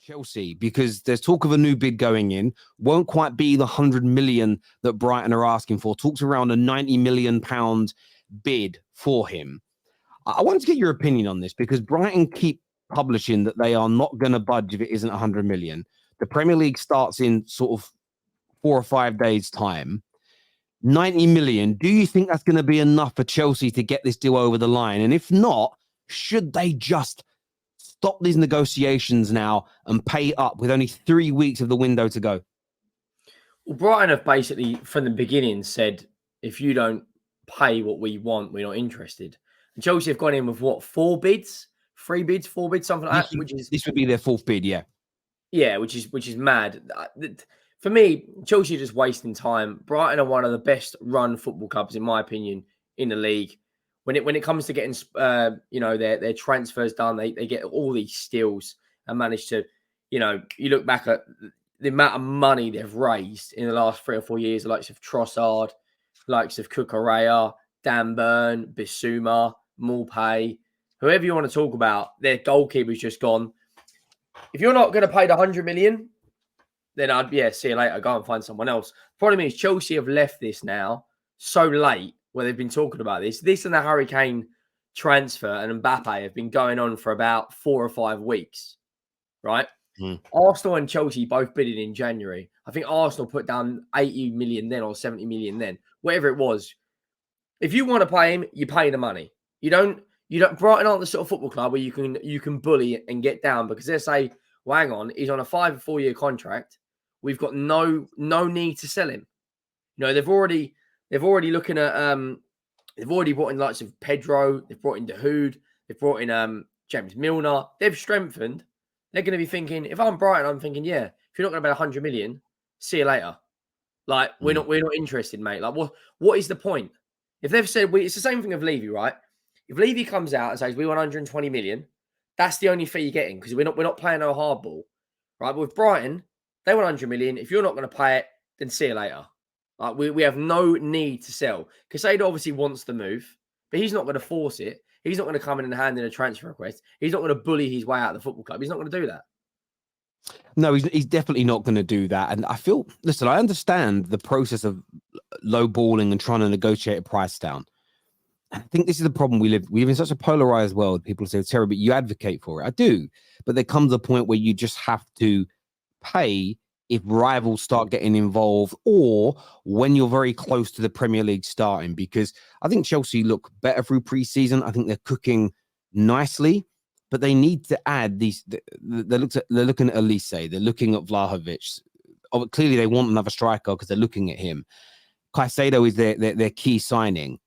Chelsea, because there's talk of a new bid going in, won't quite be the 100 million that Brighton are asking for. Talks around a 90 million pound bid for him. I wanted to get your opinion on this because Brighton keep publishing that they are not going to budge if it isn't 100 million. The Premier League starts in sort of 4 or 5 days' time. 90 million. Do you think that's going to be enough for Chelsea to get this deal over the line? And if not, should they just stop these negotiations now and pay up with only 3 weeks of the window to go? Well, Brighton have basically, from the beginning, said, if you don't pay what we want, we're not interested. And Chelsea have gone in with, what, 4 bids? 3 bids, 4 bids, something like that? This would be their 4th bid, yeah. Yeah, which is mad. For me, Chelsea are just wasting time. Brighton are one of the best run football clubs, in my opinion, in the league. When it comes to getting their transfers done, they get all these steals and manage to, you look back at the amount of money they've raised in the last 3 or 4 years, the likes of Trossard, likes of Cucurella, Dan Burn, Bissouma, Maupay, whoever you want to talk about, their goalkeeper's just gone. If you're not going to pay the 100 million, then I'd, see you later, go and find someone else. Problem is, Chelsea have left this now so late where they've been talking about this. This and the Harry Kane transfer and Mbappe have been going on for about 4 or 5 weeks, right? Arsenal and Chelsea both bidded in January. I think Arsenal put down 80 million then or 70 million then, whatever it was. If you want to pay him, you pay the money. You don't. Brighton aren't the sort of football club where you can bully and get down because they say, well, hang on, he's on a 5 or 4 year contract. We've got no need to sell him. They've already looking at they've already brought in the likes of Pedro, they've brought in Dahoud, they've brought in James Milner. They've strengthened. They're going to be thinking, if I'm Brighton, I'm thinking, yeah, if you're not going to pay 100 million, see you later. Like we're not interested, mate. Like what is the point? If they've said it's the same thing with Levy, right? If Levy comes out and says we want 120 million, that's the only fee you're getting because we're not playing no hardball, right? But with Brighton, they want 100 million. If you're not going to pay it, then see you later. Like we have no need to sell. Casado obviously wants the move, but he's not going to force it. He's not going to come in and hand in a transfer request. He's not going to bully his way out of the football club. He's not going to do that. No, he's definitely not going to do that. And I understand the process of lowballing and trying to negotiate a price down. I think this is the problem we live in such a polarized world. People say, Terry, but you advocate for it. I do. But there comes a point where you just have to pay if rivals start getting involved or when you're very close to the Premier League starting, because I think Chelsea look better through pre-season. I think they're cooking nicely, but they need to add these. They're looking at Elise. They're looking at Vlahovic. Oh, clearly, they want another striker because they're looking at him. Caicedo is their key signing.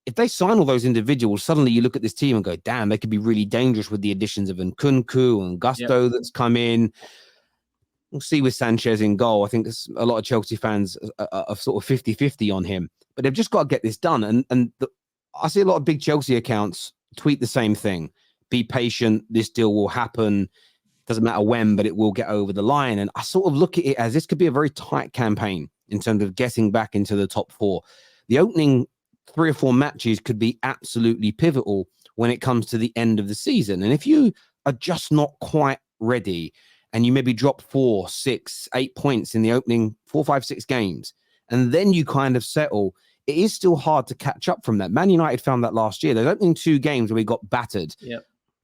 If they sign all those individuals, suddenly you look at this team and go, damn, they could be really dangerous with the additions of Nkunku and Gusto that's come in. We'll see with Sanchez in goal. I think there's a lot of Chelsea fans are sort of 50-50 on him. But they've just got to get this done. I see a lot of big Chelsea accounts tweet the same thing. Be patient. This deal will happen. Doesn't matter when, but it will get over the line. And I sort of look at it as this could be a very tight campaign in terms of getting back into the top 4. The opening 3 or 4 matches could be absolutely pivotal when it comes to the end of the season. And if you are just not quite ready and you maybe drop 4, 6, 8 points in the opening 4, 5, 6 games, and then you kind of settle, it is still hard to catch up from that. Man United found that last year. Those opening 2 games where we got battered,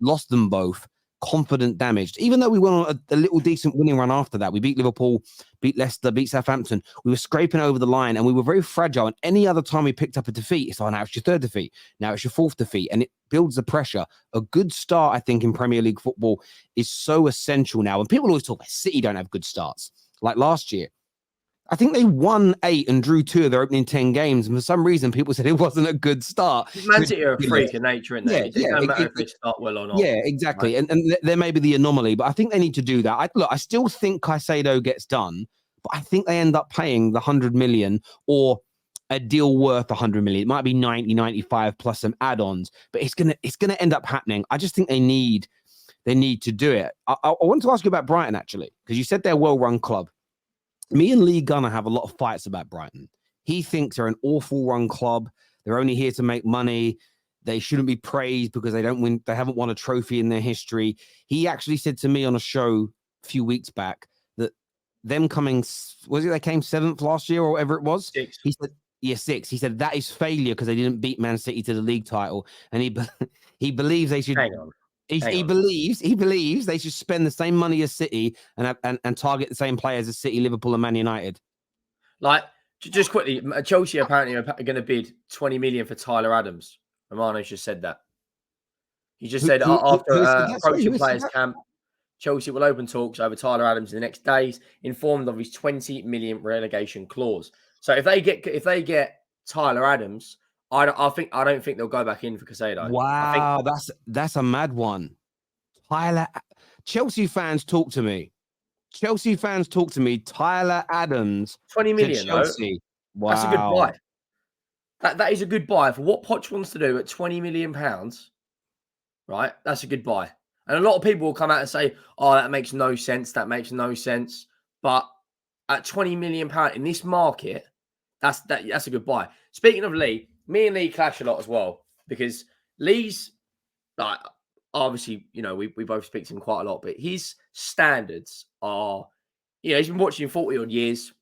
lost them both, confident damaged. Even though we went on a little decent winning run after that, we beat Liverpool, beat Leicester, beat Southampton. We were scraping over the line and we were very fragile. And any other time we picked up a defeat, it's like, now it's your 3rd defeat. Now it's your 4th defeat. And it builds the pressure. A good start, I think, in Premier League football is so essential now. And people always talk about City don't have good starts. Like last year, I think they won 8 and drew 2 of their opening 10 games. And for some reason, people said it wasn't a good start. Man City are a freak of nature, isn't they? It doesn't matter if they start well or not. Yeah, exactly. Right? And there may be the anomaly, but I think they need to do that. I still think Caicedo gets done, but I think they end up paying the 100 million or a deal worth 100 million. It might be 90, 95 plus some add-ons, but it's gonna end up happening. I just think they need to do it. I want to ask you about Brighton, actually, because you said they're a well-run club. Me and Lee Gunner have a lot of fights about Brighton. He thinks they're an awful run club. They're only here to make money. they shouldn't be praised because they don't win. They haven't won a trophy in their history. He actually said to me on a show a few weeks back that them coming, was it they came 7th last year or whatever it was? 6. He said, yeah, 6. He said that is failure because they didn't beat Man City to the league title. And he believes they should. Hang on. He believes they should spend the same money as City and target the same players as City, Liverpool, and Man United. Like, just quickly, Chelsea apparently are going to bid 20 million for Tyler Adams. Romano's just said that. He just said after approaching players camp, Chelsea will open talks over Tyler Adams in the next days, informed of his 20 million relegation clause. So if they get Tyler Adams, I don't think they'll go back in for Caicedo. Wow, that's a mad one. Chelsea fans talk to me. Tyler Adams, 20 million, Chelsea. Though. Wow, that's a good buy. That is a good buy for what Poch wants to do at 20 million pounds. Right, that's a good buy. And a lot of people will come out and say, "Oh, that makes no sense. That makes no sense." But at 20 million pound in this market, that's a good buy. Speaking of Lee, me and Lee clash a lot as well because Lee's like obviously, we both speak to him quite a lot, but his standards are, he's been watching 40 odd years.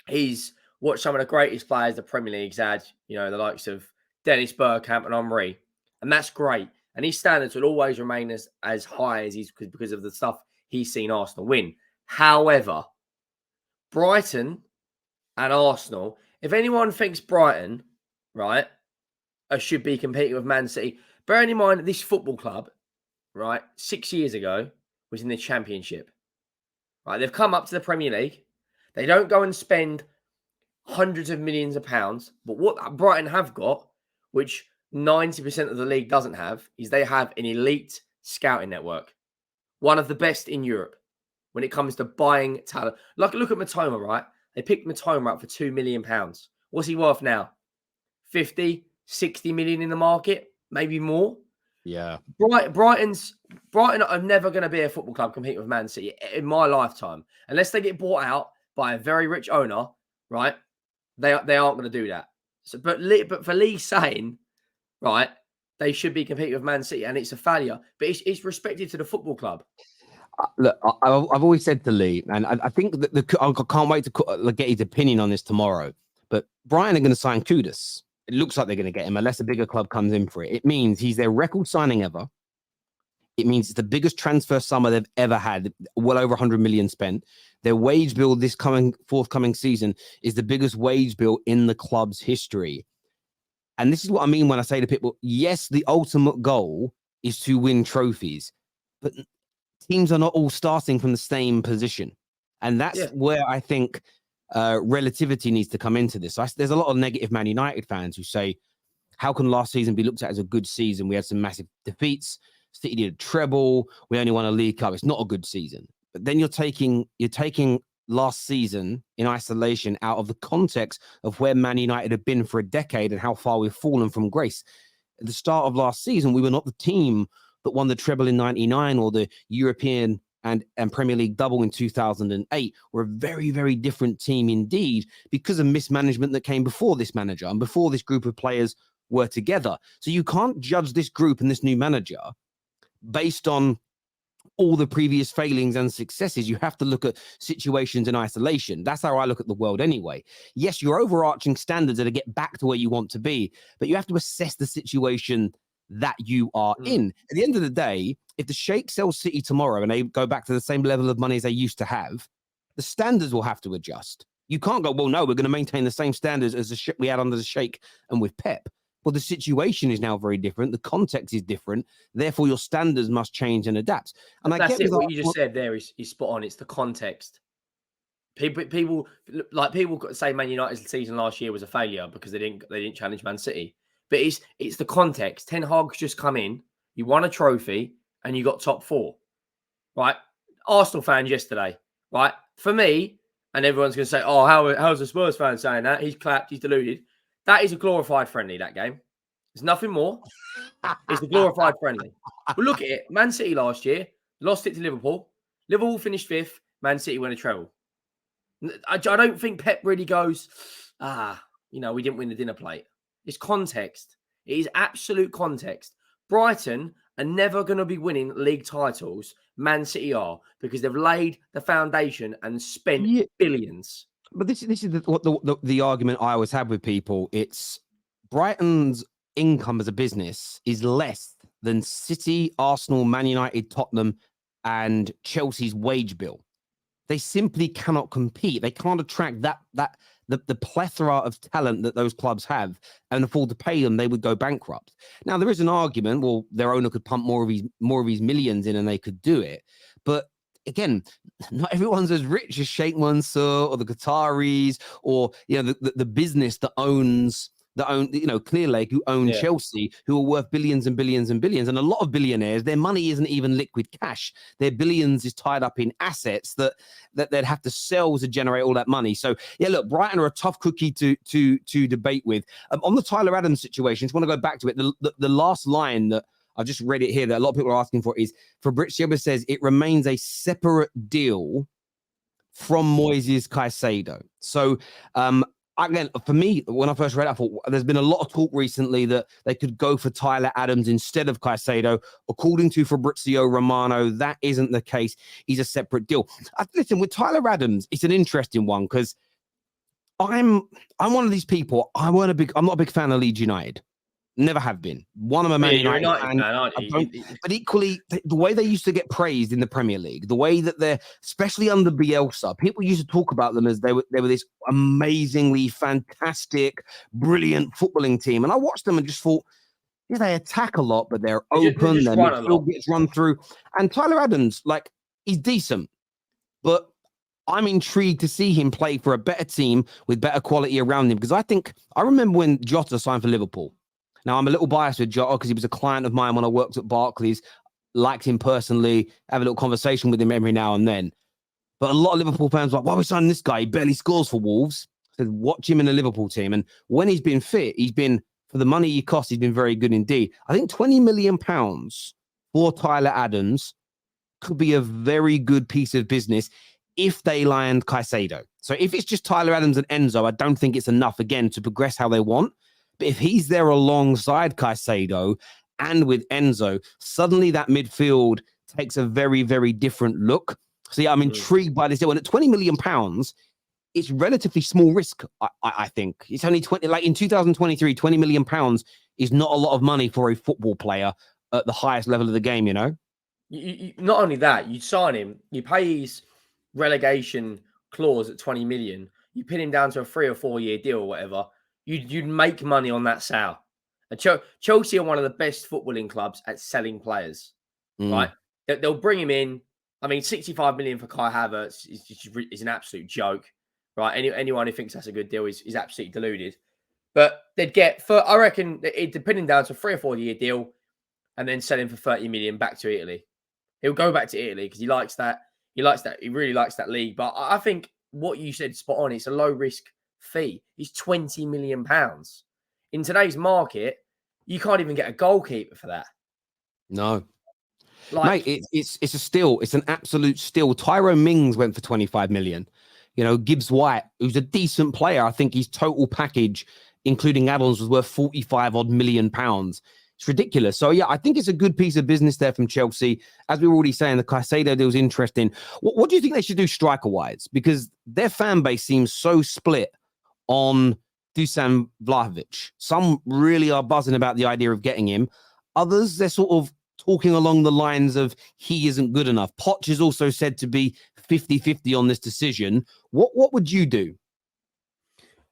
He's watched some of the greatest players the Premier League's had, the likes of Dennis Bergkamp and Henry, and that's great. And his standards will always remain as high as he's because of the stuff he's seen Arsenal win. However, Brighton and Arsenal, if anyone thinks Brighton, right, should be competing with Man City, bearing in mind that this football club, right, 6 years ago was in the Championship. Right, they've come up to the Premier League. They don't go and spend hundreds of millions of pounds, but what Brighton have got, which 90% of the league doesn't have, is they have an elite scouting network. One of the best in Europe when it comes to buying talent. Look at Matoma, right? They picked Matoma up for £2 million. What's he worth now? 50, 60 million in the market, maybe more. Yeah. Brighton are never going to be a football club competing with Man City in my lifetime. Unless they get bought out by a very rich owner, right? They aren't going to do that. So, but for Lee saying, right, they should be competing with Man City and it's a failure, but it's respected to the football club. Look, I've always said to Lee, and I think that I can't wait to get his opinion on this tomorrow, but Brighton are going to sign Kudus. It looks like they're going to get him unless a bigger club comes in for it. It means he's their record signing ever. It means it's the biggest transfer summer they've ever had, well over 100 million spent. Their wage bill this forthcoming season is the biggest wage bill in the club's history. And this is what I mean when I say to people, yes, the ultimate goal is to win trophies, but teams are not all starting from the same position. And that's where I think relativity needs to come into this. There's a lot of negative Man United fans who say, how can last season be looked at as a good season? We had some massive defeats. City did a treble. We only won a League Cup. It's not a good season. But then you're taking last season in isolation out of the context of where Man United have been for a decade and how far we've fallen from grace. At the start of last season, we were not the team that won the treble in 99 or the European and Premier League double in 2008. We're a very, very different team indeed because of mismanagement that came before this manager and before this group of players were together. So you can't judge this group and this new manager based on all the previous failings and successes. You have to look at situations in isolation. That's how I look at the world anyway. Yes, your overarching standards are to get back to where you want to be, but you have to assess the situation that you are in. At the end of the day, if the Sheikh sells City tomorrow and they go back to the same level of money as they used to have, the standards will have to adjust. You can't go, well, no, we're going to maintain the same standards as the we had under the Sheikh and with Pep. Well, the situation is now very different. The context is different. Therefore, your standards must change and adapt. And that's it. What you just said there is spot on. It's the context. People say Man United's season last year was a failure because they didn't challenge Man City. But it's the context. Ten Hag's just come in. You won a trophy and you got top 4, right? Arsenal fans yesterday, right? For me, and everyone's going to say, "Oh, how's the Spurs fan saying that? He's clapped. He's deluded." That is a glorified friendly, that game. There's nothing more. It's a glorified friendly. But look at it. Man City last year lost it to Liverpool. Liverpool finished 5th. Man City won a treble. I don't think Pep really goes, we didn't win the dinner plate. It's context. It is absolute context. Brighton are never going to be winning league titles. Man City are, because they've laid the foundation and spent billions. But this is the argument I always have with people. It's Brighton's income as a business is less than City, Arsenal, Man United, Tottenham, and Chelsea's wage bill. They simply cannot compete. They can't attract the plethora of talent that those clubs have and afford to pay them. They would go bankrupt. Now there is an argument. Well, their owner could pump more of his millions in, and they could do it. But again, not everyone's as rich as Sheikh Mansour or the Qataris or the business that owns Clear Lake, who own Chelsea, who are worth billions and billions and billions. And a lot of billionaires, their money isn't even liquid cash. Their billions is tied up in assets that they'd have to sell to generate all that money. So yeah, look, Brighton are a tough cookie to debate with. On the Tyler Adams situation, I just want to go back to it. The last line that I've just read it here that a lot of people are asking for is Fabrizio says it remains a separate deal from Moises Caicedo. So again, for me, when I first read it, I thought there's been a lot of talk recently that they could go for Tyler Adams instead of Caicedo. According to Fabrizio Romano, that isn't the case. He's a separate deal. Listen, with Tyler Adams, it's an interesting one because I'm one of these people. I'm not a big fan of Leeds United. Never have been. One of my Man United fan, aren't you? But equally, the way they used to get praised in the Premier League, the way that they're, especially under Bielsa, people used to talk about them as they were this amazingly fantastic, brilliant footballing team. And I watched them and just thought, yeah, they attack a lot, but they're open. Their midfield gets run through. And Tyler Adams, he's decent, but I'm intrigued to see him play for a better team with better quality around him. Because I remember when Jota signed for Liverpool. Now, I'm a little biased with Jota because he was a client of mine when I worked at Barclays, liked him personally, have a little conversation with him every now and then. But a lot of Liverpool fans were like, why are we signing this guy? He barely scores for Wolves. I said, watch him in the Liverpool team. And when he's been fit, for the money he costs, he's been very good indeed. I think £20 million for Tyler Adams could be a very good piece of business if they land Caicedo. So if it's just Tyler Adams and Enzo, I don't think it's enough, again, to progress how they want. But if he's there alongside Caicedo and with Enzo, suddenly that midfield takes a very, very different look. So yeah, I'm intrigued by this deal. And at £20 million, it's relatively small risk, I think. It's only 20, like in 2023, £20 million is not a lot of money for a football player at the highest level of the game, You, not only that, you sign him, you pay his relegation clause at 20 million, you pin him down to a 3 or 4 year deal or whatever. You'd make money on that sale. And Chelsea are one of the best footballing clubs at selling players, right? They'll bring him in. I mean, 65 million for Kai Havertz is an absolute joke, right? Anyone who thinks that's a good deal is absolutely deluded. But they'd get, I reckon, it'd pin him down to a 3 or 4 year deal and then sell him for 30 million back to Italy. He'll go back to Italy because he likes that. He really likes that league. But I think what you said spot on. It's a low risk fee. It's £20 million. In today's market, you can't even get a goalkeeper for that. No. Mate, it's a steal. It's an absolute steal. Tyrone Mings went for 25 million. Gibbs White, who's a decent player, I think his total package, including add-ons, was worth 45 odd million pounds. It's ridiculous. So, yeah, I think it's a good piece of business there from Chelsea. As we were already saying, the Caicedo deal is interesting. What do you think they should do striker-wise? Because their fan base seems so split on Dusan Vlahovic. Some really are buzzing about the idea of getting him. Others, they're sort of talking along the lines of he isn't good enough. Poch is also said to be 50-50 on this decision. What would you do?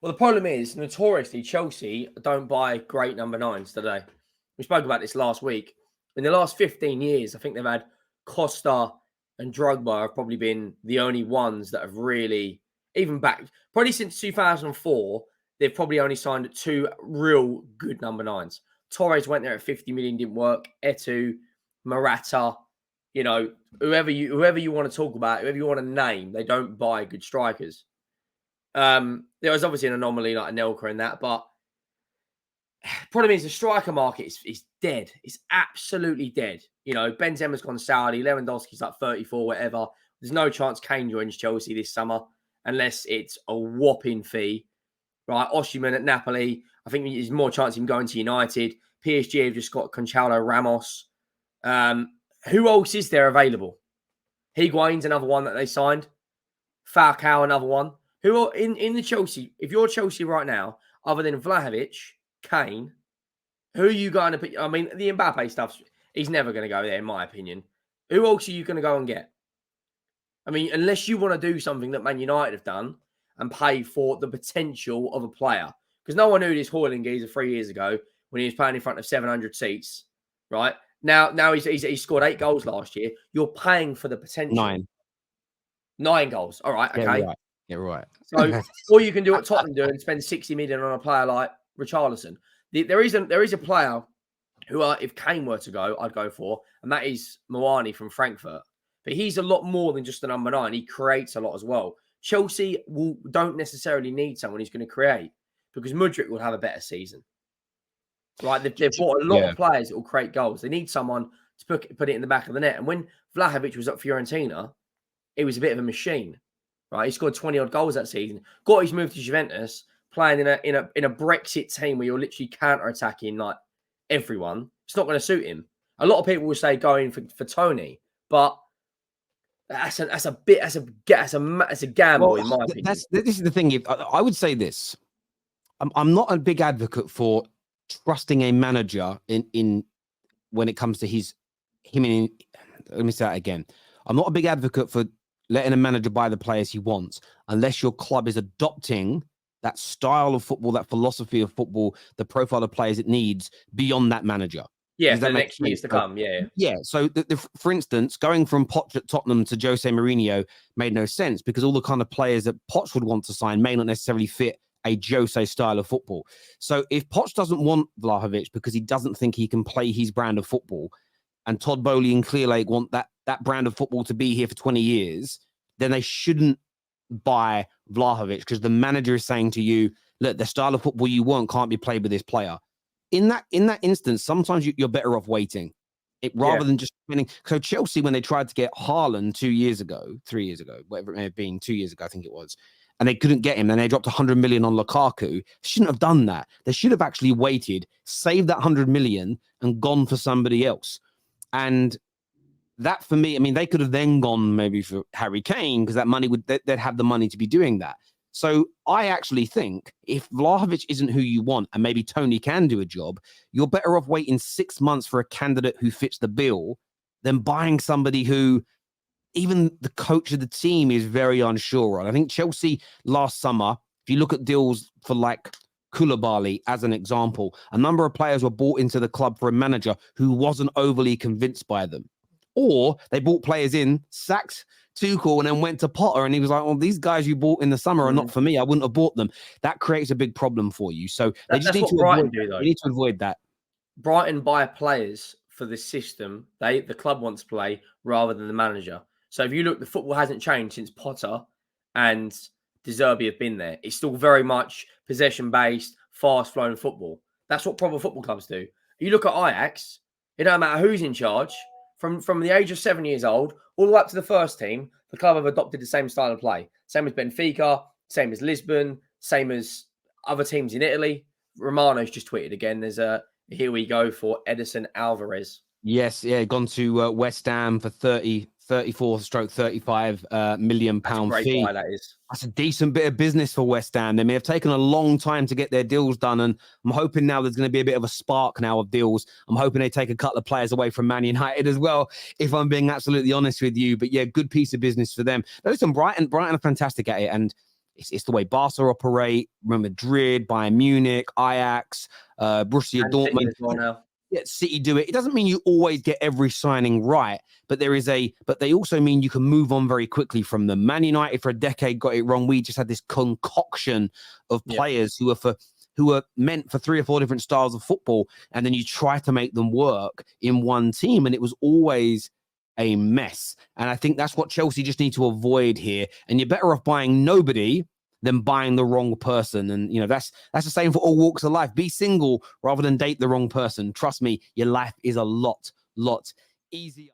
Well, the problem is, notoriously, Chelsea don't buy great number 9s today. We spoke about this last week. In the last 15 years, I think they've had Costa and Drogba have probably been the only ones that have really, even back, probably since 2004, they've probably only signed 2 real good number 9s. Torres went there at 50 million, didn't work. Etu, Morata, whoever you want to talk about, whoever you want to name, they don't buy good strikers. There was obviously an anomaly like Anelka in that, but problem is the striker market is dead. It's absolutely dead. Benzema's gone Saudi, Lewandowski's like 34, whatever. There's no chance Kane joins Chelsea this summer unless it's a whopping fee. right? Osimhen at Napoli. I think there's more chance of him going to United. PSG have just got Gonçalo Ramos. Who else is there available? Higuain's another one that they signed. Falcao, another one. Who are in the Chelsea? If you're Chelsea right now, other than Vlahovic, Kane, who are you going to put? I mean, the Mbappe stuff, he's never going to go there, in my opinion. Who else are you going to go and get? I mean, unless you want to do something that Man United have done and pay for the potential of a player. Because no one knew this Hoyland geezer 3 years ago when he was playing in front of 700 seats, right? Now he's scored 8 goals last year. You're paying for the potential. 9 goals. All right, okay. Yeah, right. So all you can do what Tottenham do and spend 60 million on a player like Richarlison. There is a player who, if Kane were to go, I'd go for, and that is Moani from Frankfurt. But he's a lot more than just a number 9. He creates a lot as well. Chelsea don't necessarily need someone who's going to create because Mudryk will have a better season. Right? They've bought a lot of players that will create goals. They need someone to put it in the back of the net. And when Vlahovic was at Fiorentina, it was a bit of a machine. Right? He scored 20-odd goals that season. Got his move to Juventus, playing in a Brexit team where you're literally counter-attacking like everyone. It's not going to suit him. A lot of people will say going for Tony, but that's a gamble in my opinion. This is the thing. I would say this. I'm not a big advocate for trusting a manager in when it comes to let me say that again. I'm not a big advocate for letting a manager buy the players he wants unless your club is adopting that style of football, that philosophy of football, the profile of players it needs beyond that manager. Yeah, for the next years to come. Yeah. So, for instance, going from Poch at Tottenham to Jose Mourinho made no sense because all the kind of players that Poch would want to sign may not necessarily fit a Jose style of football. So, if Poch doesn't want Vlahovic because he doesn't think he can play his brand of football, and Todd Bowley and Clearlake want that brand of football to be here for 20 years, then they shouldn't buy Vlahovic because the manager is saying to you, look, the style of football you want can't be played with this player. In that instance, sometimes you're better off waiting rather than just spending. So Chelsea, when they tried to get Haaland 3 years ago, whatever it may have been, 2 years ago, I think it was, and they couldn't get him, and they dropped 100 million on Lukaku, shouldn't have done that. They should have actually waited, saved that 100 million and gone for somebody else. And that, for me, I mean, they could have then gone maybe for Harry Kane because that money they'd have the money to be doing that. So I actually think if Vlahovic isn't who you want and maybe Tony can do a job, you're better off waiting 6 months for a candidate who fits the bill than buying somebody who even the coach of the team is very unsure on. I think Chelsea last summer, if you look at deals for like Koulibaly as an example, a number of players were bought into the club for a manager who wasn't overly convinced by them. Or they bought players in, sacked Tuchel, and then went to Potter, and he was like, well, these guys you bought in the summer are not for me. I wouldn't have bought them. That creates a big problem for you. So they just need to avoid that. You need to avoid that. Brighton buy players for the system the club wants to play rather than the manager. So if you look, the football hasn't changed since Potter and De Zerbi have been there. It's still very much possession-based, fast-flowing football. That's what proper football clubs do. You look at Ajax, it don't matter who's in charge. From the age of 7 years old all the way up to the first team, the club have adopted the same style of play. Same as Benfica, same as Lisbon, same as other teams in Italy. Romano's just tweeted again. There's a here we go for Edison Alvarez. Yes, gone to West Ham for 34/35 million pound fee. Buy, that is. That's a decent bit of business for West Ham. They may have taken a long time to get their deals done, and I'm hoping now there's going to be a bit of a spark now of deals. I'm hoping they take a couple of players away from Man United as well, if I'm being absolutely honest with you. But yeah, good piece of business for them. But listen, Brighton are fantastic at it, and it's the way Barca operate. Real Madrid, Bayern Munich, Ajax, Borussia Dortmund. Yeah, City do it. It doesn't mean you always get every signing right, but they also mean you can move on very quickly from them. Man United for a decade got it wrong. We just had this concoction of players who are meant for 3 or 4 different styles of football, and then you try to make them work in one team, and it was always a mess. And I think that's what Chelsea just need to avoid here. And you're better off buying nobody than buying the wrong person. And, that's the same for all walks of life. Be single rather than date the wrong person. Trust me, your life is a lot easier.